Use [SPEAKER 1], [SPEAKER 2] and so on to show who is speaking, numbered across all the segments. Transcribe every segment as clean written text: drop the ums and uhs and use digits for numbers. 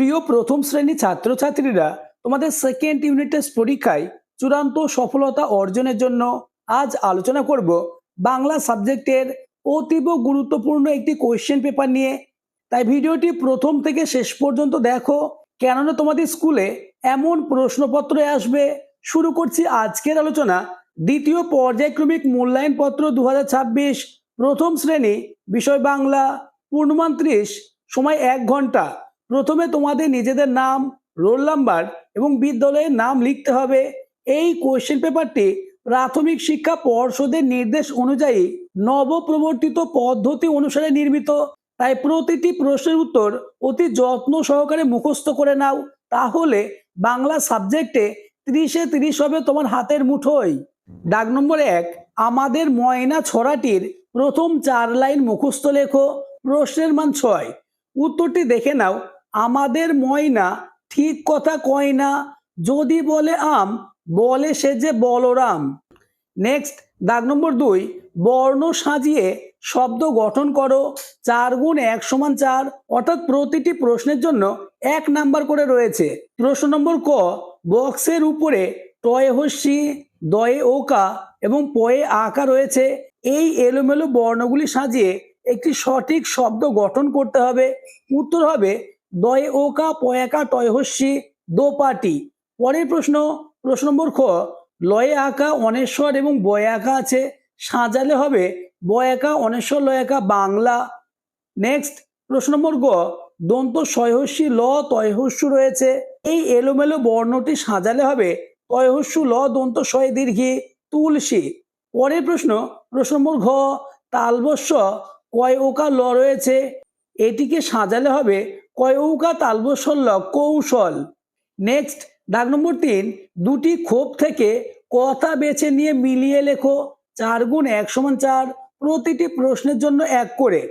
[SPEAKER 1] প্রিয় প্রথম শ্রেণী ছাত্রছাত্রীরা, তোমাদের সেকেন্ড ইউনিট টেস্ট পরীক্ষায় চূড়ান্ত সফলতা অর্জনের জন্য আজ আলোচনা করব বাংলা সাবজেক্টের অতীব গুরুত্বপূর্ণ একটি কোয়েশ্চেন পেপার নিয়ে। তাই ভিডিওটি প্রথম থেকে শেষ পর্যন্ত দেখো, কেননা তোমাদের স্কুলে এমন প্রশ্নপত্র আসবে। শুরু করছি আজকের আলোচনা। দ্বিতীয় পর্যায়ক্রমিক মূল্যায়ন পত্র 2026, প্রথম শ্রেণী, বিষয় বাংলা, পূর্ণমান 30, সময় 1 ঘন্টা। প্রথমে তোমাদের নিজেদের নাম, রোল নাম্বার এবং বিদ্যালয়ের নাম লিখতে হবে। এই কোয়েশ্চেন পেপারটি প্রাথমিক শিক্ষা পর্ষদের নির্দেশ অনুযায়ী নবপ্রবর্তিত পদ্ধতি অনুসারে নির্মিত। তাই প্রতিটি প্রশ্নের উত্তর অতি যত্ন সহকারে মুখস্থ করে নাও, তাহলে বাংলা সাবজেক্টে 30-এ 30 হবে তোমার হাতের মুঠোয়। দাগ নম্বর 1, আমাদের ময়না ছড়াটির প্রথম 4 লাইন মুখস্থ লেখো। প্রশ্নের মান 6। উত্তরটি দেখে নাও। আমাদের ময়না ঠিক কথা কয় না, যদি বলে আম, বলে সে যে বলরাম। নেক্সট, দাগ নম্বর 2, বর্ণ সাজিয়ে শব্দ গঠন করো। 4 গুণ 1 সমান 4, অর্থাৎ প্রতিটি প্রশ্নের জন্য 1 নাম্বার করে রয়েছে। প্রশ্ন নম্বর ক, বক্সের উপরে টয়ে হস্যি, দয়ে ওকা এবং পয়ে আঁকা রয়েছে। এই এলোমেলো বর্ণগুলি সাজিয়ে একটি সঠিক শব্দ গঠন করতে হবে। উত্তর হবে দয়ে ওকা, পয়াকা, টয়ে হস্যি, দোপাটি। পরের প্রশ্ন, প্রশ্ন নম্বর খ, লয়ে আঁকা অনেশ্বর এবং বয়ে আঁকা আছে, সাজালে হবে বয়াকা অনেশ্বর লয়াকা বাংলা। নেক্সট, প্রশ্ন নম্বর গ, দন্ত সয়হস্যি ল তয়হস্যু রয়েছে। এই এলোমেলো বর্ণটি সাজালে হবে তয়হস্যু ল দন্ত সয় দীর্ঘি তুলসী। পরের প্রশ্ন, প্রশ্ন নম্বর ঘ, তালবস্য কয় ওকা ল রয়েছে, এটিকে সাজালে হবে কয় ওকা তালবস্য ল কৌশল। নেক্সট, দাগ নম্বর 3, দুটি ক্ষোভ থেকে কথা বেছে নিয়ে মিলিয়ে লেখো। 4 গুণ 1 সমান 4, প্রতিটি প্রশ্নের জন্য 1 করে।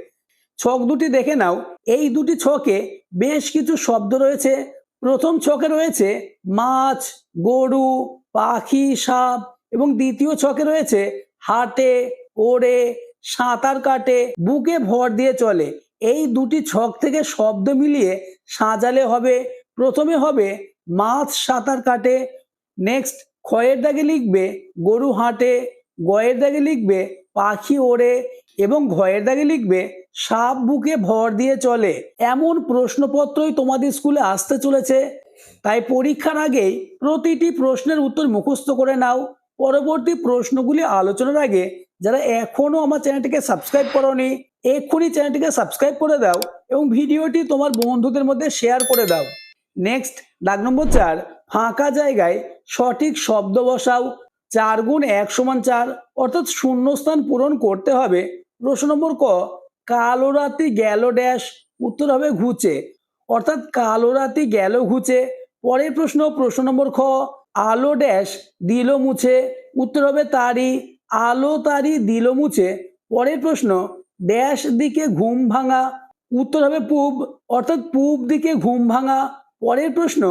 [SPEAKER 1] ছক দুটি দেখে নাও। এই দুটি ছকে বেশ কিছু শব্দ রয়েছে। প্রথম ছকে রয়েছে মাছ, গরু, পাখি, সাপ এবং দ্বিতীয় ছকে রয়েছে হাঁটে, ওড়ে, সাঁতার কাটে, বুকে ভর দিয়ে চলে। এই দুটি ছক থেকে শব্দ মিলিয়ে সাজালে হবে। প্রথমে হবে মাছ সাঁতার কাটে। নেক্সট, খয়ের দাগে লিখবে গরু হাঁটে, গয়ের দাগে লিখবে পাখি ওড়ে এবং ঘয়ের দাগে লিখবে সাপ বুকে ভর দিয়ে চলে। এমন প্রশ্নপত্রই তোমাদের স্কুলে আসতে চলেছে। তাই পরীক্ষার আগেই প্রতিটি প্রশ্নের উত্তর মুখস্থ করে নাও। পরবর্তী প্রশ্নগুলি আলোচনার আগে যারা এখনো আমার চ্যানেলটিকে সাবস্ক্রাইব করোনি, এক্ষুনি চ্যানেলটিকে সাবস্ক্রাইব করে দাও এবং ভিডিওটি তোমার বন্ধুদের মধ্যে শেয়ার করে দাও। নেক্সট, দাগ নম্বর 4, ফাঁকা জায়গায় সঠিক শব্দ বসাও। 4 গুণ 1 সমান 4, অর্থাৎ শূন্যস্থান পূরণ করতে হবে। প্রশ্ন নম্বর ক, কালো রাতি গেল ড্যাশ, উত্তর হবে ঘুচে, অর্থাৎ কালো রাতি গেল ঘুচে। পরের প্রশ্ন, প্রশ্ন নম্বর খ, আলো ড্যাশ দিল মুছে, উত্তর হবে তারি, আলো তারি দিল মুছে। পরের প্রশ্ন, ড্যাশ দিকে ঘুম ভাঙা, উত্তর হবে পূব, অর্থাৎ পূব দিকে ঘুম ভাঙা। পরের প্রশ্ন,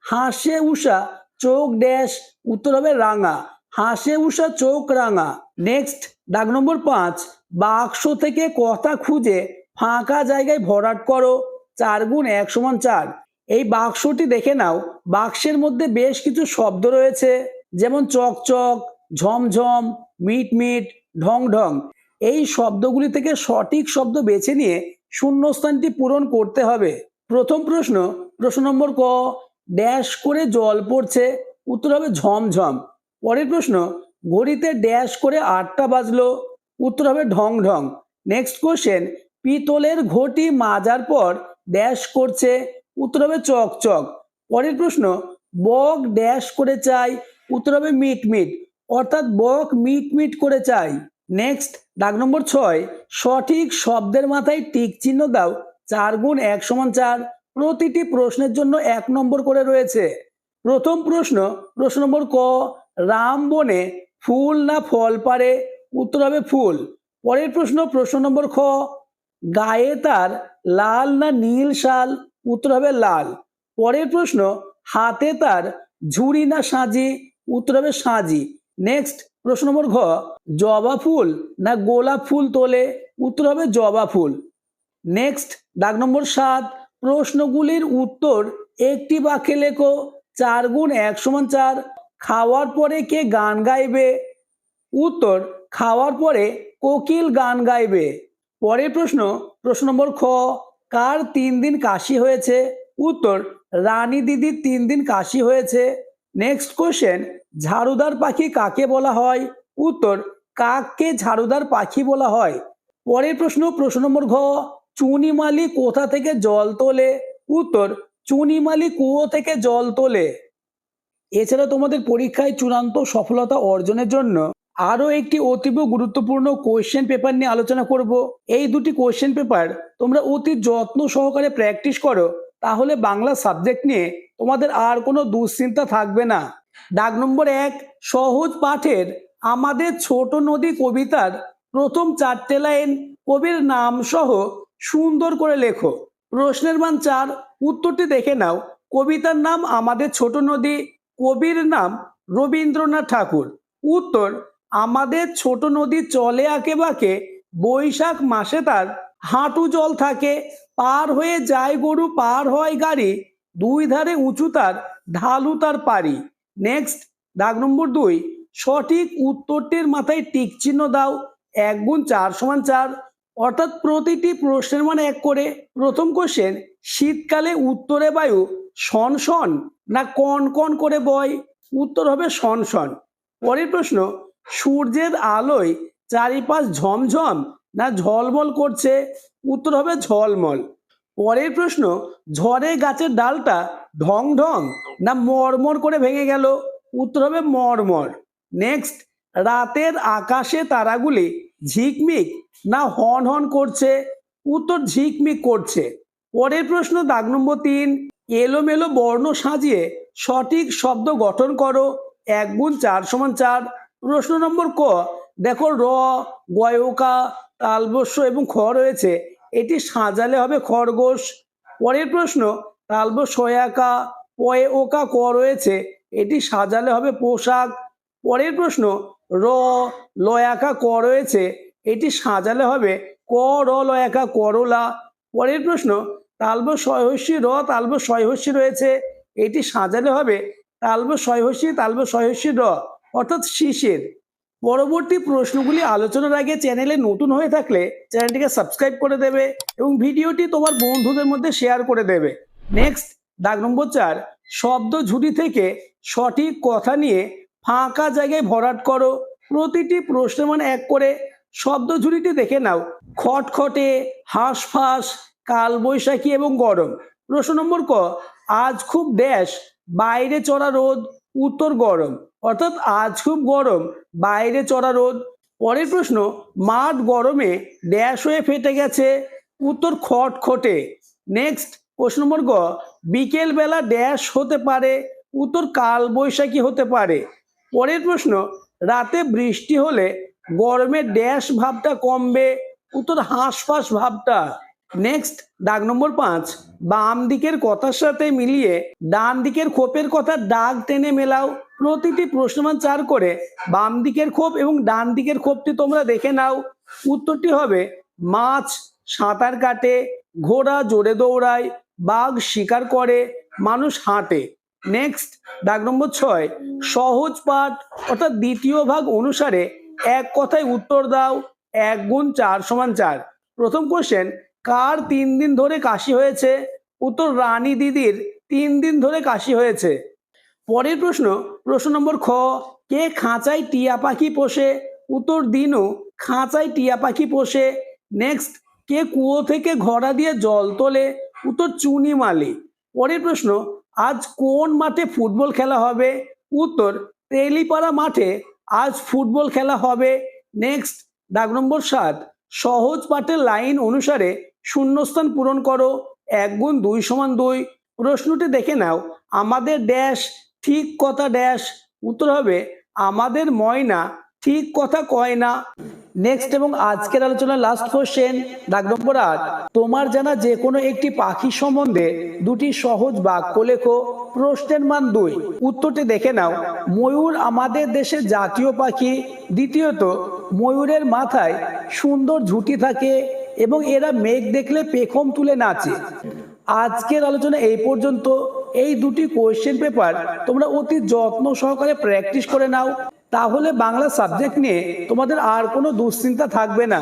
[SPEAKER 1] হাসে উষা চোখ ড্যাশ, উত্তর হবে রাঙা, হাসে উষা চোখ রাঙা। নেক্সট, দাগ নম্বর 5, বাক্স থেকে কথা খুঁজে ফাঁকা জায়গায় ভরাট করো। 4 গুণ 1 সমান 4। এই বাক্সটি দেখে নাও। বাক্সের মধ্যে বেশ কিছু শব্দ রয়েছে, যেমন চকচক, ঝমঝম, মিটমিট, ঢং ঢং। এই শব্দগুলি থেকে সঠিক শব্দ বেছে নিয়ে শূন্যস্থানটি পূরণ করতে হবে। প্রথম প্রশ্ন, প্রশ্ন নম্বর ক, ড্যাশ করে জল পড়ছে, উত্তর হবে ঝমঝম। পরের প্রশ্ন, ঘড়িতে ড্যাশ করে 8টা বাজলো, উত্তর হবে ঢং ঢং। নেক্সট কোশ্চেন, পিতলের ঘটি মাজার পর ড্যাশ করছে, উত্তর হবে চকচক। পরের প্রশ্ন, বক ড্যাশ করে চাই, উত্তর হবে মিটমিট, অর্থাৎ বক মিটমিট করে চাই। নেক্সট, দাগ নম্বর 6, সঠিক শব্দের মাথায় টিক চিহ্ন দাও। 4 গুণ 1 সমান 4, প্রতিটি প্রশ্নের জন্য 1 নম্বর করে রয়েছে। প্রথম প্রশ্ন, প্রশ্ন নম্বর ক, রাম বনে ফুল না ফল পারে, উত্তর হবে ফুল। পরের প্রশ্ন, প্রশ্ন নম্বর খ, গায়ে তার লাল না নীল শাল, উত্তর হবে লাল। পরের প্রশ্ন, হাতে তার ঝুড়ি না সাজি, উত্তর হবে সাজি। নেক্সট, প্রশ্ন নম্বর ঘ, জবা ফুল না গোলাপ ফুল তোলে, উত্তর হবে জবা ফুল। নেক্সট, দাগ নম্বর 7, প্রশ্নগুলির উত্তর একটি বাক্যে লেখো। 4 গুণ 1 সমান 4। খাওয়ার পরে কে গান গাইবে? উত্তর, খাওয়ার পরে কোকিল গান গাইবে। পরের প্রশ্ন, প্রশ্ন নম্বর খ, কার 3 দিন কাশি হয়েছে? উত্তর, রানী দিদির 3 দিন কাশি হয়েছে। নেক্সট কোশ্চেন, ঝাড়ুদার পাখি কাকে বলা হয়? উত্তর, কাককে ঝাড়ুদার পাখি বলা হয়। পরের প্রশ্ন, প্রশ্ন নম্বর ঘ, চুনিমালি কোথা থেকে জল তোলে? উত্তর, চুনিমালি কুয়ো থেকে জল তোলে। এছাড়া তোমাদের পরীক্ষায় চূড়ান্ত সফলতা অর্জনের জন্য আরো একটি অতীব গুরুত্বপূর্ণ কোশ্চেন পেপার নিয়ে আলোচনা করব। এই দুটি কোশ্চেন পেপার তোমরা অতি যত্ন সহকারে প্র্যাকটিস করো, তাহলে বাংলা সাবজেক্ট নিয়ে তোমাদের আর কোনো দুশ্চিন্তা থাকবে না। দাগ নম্বর 1, সহজ পাঠের আমাদের ছোট নদী কবিতার প্রথম 4টে লাইন কবির নাম সহ সুন্দর করে লেখো। প্রশ্নের মান 4, উত্তরটি দেখে নাও। কবিতার নাম আমাদের ছোট নদী, কবির নাম রবীন্দ্রনাথ ঠাকুর। উত্তর, আমাদের ছোট নদী চলে আঁকে বাঁকে, বৈশাখ মাসে তার হাঁটু জল থাকে, পার হয়ে যায় গরু পার হয় গাড়ি, 2 ধারে উঁচু তার ঢালু তার পারি। নেক্সট, দাগ নম্বর 2, সঠিক উত্তরটির মাথায় টিক চিহ্ন দাও। 1 গুণ 4 সমান 4, অর্থাৎ প্রতিটি প্রশ্নের মানে 1 করে। প্রথম কোশ্চেন, শীতকালে উত্তরে বায়ু শন শন না কন কন করে বয়? উত্তর হবে শন শন। পরের প্রশ্ন, সূর্যের আলোয় চারিপাশ ঝমঝম না ঝলমল করছে? উত্তর হবে ঝলমল। পরের প্রশ্ন, ঝড়ে গাছের ডালটা ঢং ঢং না মরমর করে ভেঙে গেল? উত্তর হবে মরমর। নেক্সট, রাতের আকাশে তারাগুলি ঝিকমিক না হন হন করছে? উত্তর ঝিকমিক করছে। পরের প্রশ্ন, দাগ নম্বর 3, এলোমেলো বর্ণ সাজিয়ে সঠিক শব্দ গঠন করো। 1 গুণ 4 সমান 4। প্রশ্ন নম্বর ক, দেখো র, গয়কা, তালবস্য এবং খ রয়েছে, এটি সাজালে হবে খরগোশ। পরের প্রশ্ন, তালবস্য একা, পয়ে ওকা ক রয়েছে, এটি সাজালে হবে পোশাক। পরের প্রশ্ন, র লয়াকা ক রয়েছে, এটি সাজালে হবে ক র লয়াকা করলা। পরের প্রশ্ন, তালবস্য ছয়হস্যি র তালবস্য ছয়হস্যি রয়েছে, এটি সাজালে হবে তালবস্য ছয়হস্যি তালবস্য ছয়হস্যি র, অর্থাৎ শিশির। পরবর্তী প্রশ্নগুলি আলোচনার আগে চ্যানেলে নতুন হয়ে থাকলে চ্যানেলটিকে সাবস্ক্রাইব করে দেবে এবং ভিডিওটি তোমার বন্ধুদের মধ্যে শেয়ার করে দেবে। নেক্সট, দাগ নম্বর 4, শব্দ ঝুড়ি থেকে সঠিক কথা নিয়ে ফাঁকা জায়গায় ভরাট করো। প্রতিটি প্রশ্নের মানে 1 করে। শব্দ ঝুড়িটি দেখে নাও। খটখটে, হাঁসফাঁস, কালবৈশাখী এবং গরম। প্রশ্ন নম্বর ক, আজ খুব ড্যাশ বাইরে চড়া রোদ? উত্তর গরম, অর্থাৎ আজ খুব গরম বাইরে চড়া রোদ। পরের প্রশ্ন, মাঠ গরমে ড্যাশ হয়ে ফেটে গেছে? উত্তর খটখটে। নেক্সট, প্রশ্ন নম্বর গ, বিকেল বেলা ড্যাশ হতে পারে? উত্তর কালবৈশাখী হতে পারে। পরের প্রশ্ন, রাতে বৃষ্টি হলে গরমে ড্যাশ ভাবটা কমবে? উত্তর হাঁসফাঁস ভাবটা। নেক্সট, দাগ নম্বর 5, বাম দিকের কথার সাথে মিলিয়ে ডান দিকের খোপের কথা দাগ টেনে মেলাও। প্রতিটি প্রশ্নমান 4 করে। বাম দিকের খোপ এবং ডান দিকের খোপটি তোমরা দেখে নাও। উত্তরটি হবে মাছ সাঁতার কাটে, ঘোড়া জোরে দৌড়ায়, বাঘ শিকার করে, মানুষ হাঁটে। নেক্সট, দাগ নম্বর 6, সহজ পাঠ অর্থাৎ দ্বিতীয় ভাগ অনুসারে এক কথায় উত্তর দাও। 1 গুণ 4 সমান 4। প্রথম কোশ্চেন, কার 3 দিন ধরে কাশি হয়েছে? উত্তর রানী দিদির 3 দিন ধরে কাশি হয়েছে। পরের প্রশ্ন, প্রশ্ন নম্বর খ, কে খাঁচায় টিয়া পাখি পোষে? উত্তর দিনু খাঁচায় টিয়া পাখি পোষে। নেক্সট, কে কুয়ো থেকে ঘড়া দিয়ে জল তোলে? উত্তর চুনি মালি। পরের প্রশ্ন, আজ কোন মাঠে ফুটবল খেলা হবে? উত্তর তেলিপাড়া মাঠে আজ ফুটবল খেলা হবে। নেক্সট, দাগ নম্বর 7, সহজ পাঠের লাইন অনুসারে শূন্যস্থান পূরণ করো। 1 গুণ 2 সমান 2। প্রশ্নটি দেখে নাও। আমাদের ড্যাশ ঠিক কথা ড্যাশ? উত্তর হবে আমাদের ময়না ঠিক কথা কয় না। নেক্সট এবং আজকের আলোচনার লাস্ট কোশ্চেন, দাগ নম্বর 8, তোমার জানা যে কোনো একটি পাখি সম্বন্ধে দুটি সহজ বাক্য লেখো। প্রশ্নের মান 2। উত্তরটি দেখে নাও। ময়ূর আমাদের দেশের জাতীয় পাখি। দ্বিতীয়ত, ময়ূরের মাথায় সুন্দর ঝুঁটি থাকে এবং এরা মেঘ দেখলে পেখম তুলে নাচে। আজকের আলোচনা এই পর্যন্ত। এই দুটি কোয়েশ্চেন পেপার তোমরা অতি যত্ন সহকারে প্র্যাকটিস করে নাও, তাহলে বাংলা সাবজেক্ট নিয়ে তোমাদের আর কোনো দুশ্চিন্তা থাকবে না।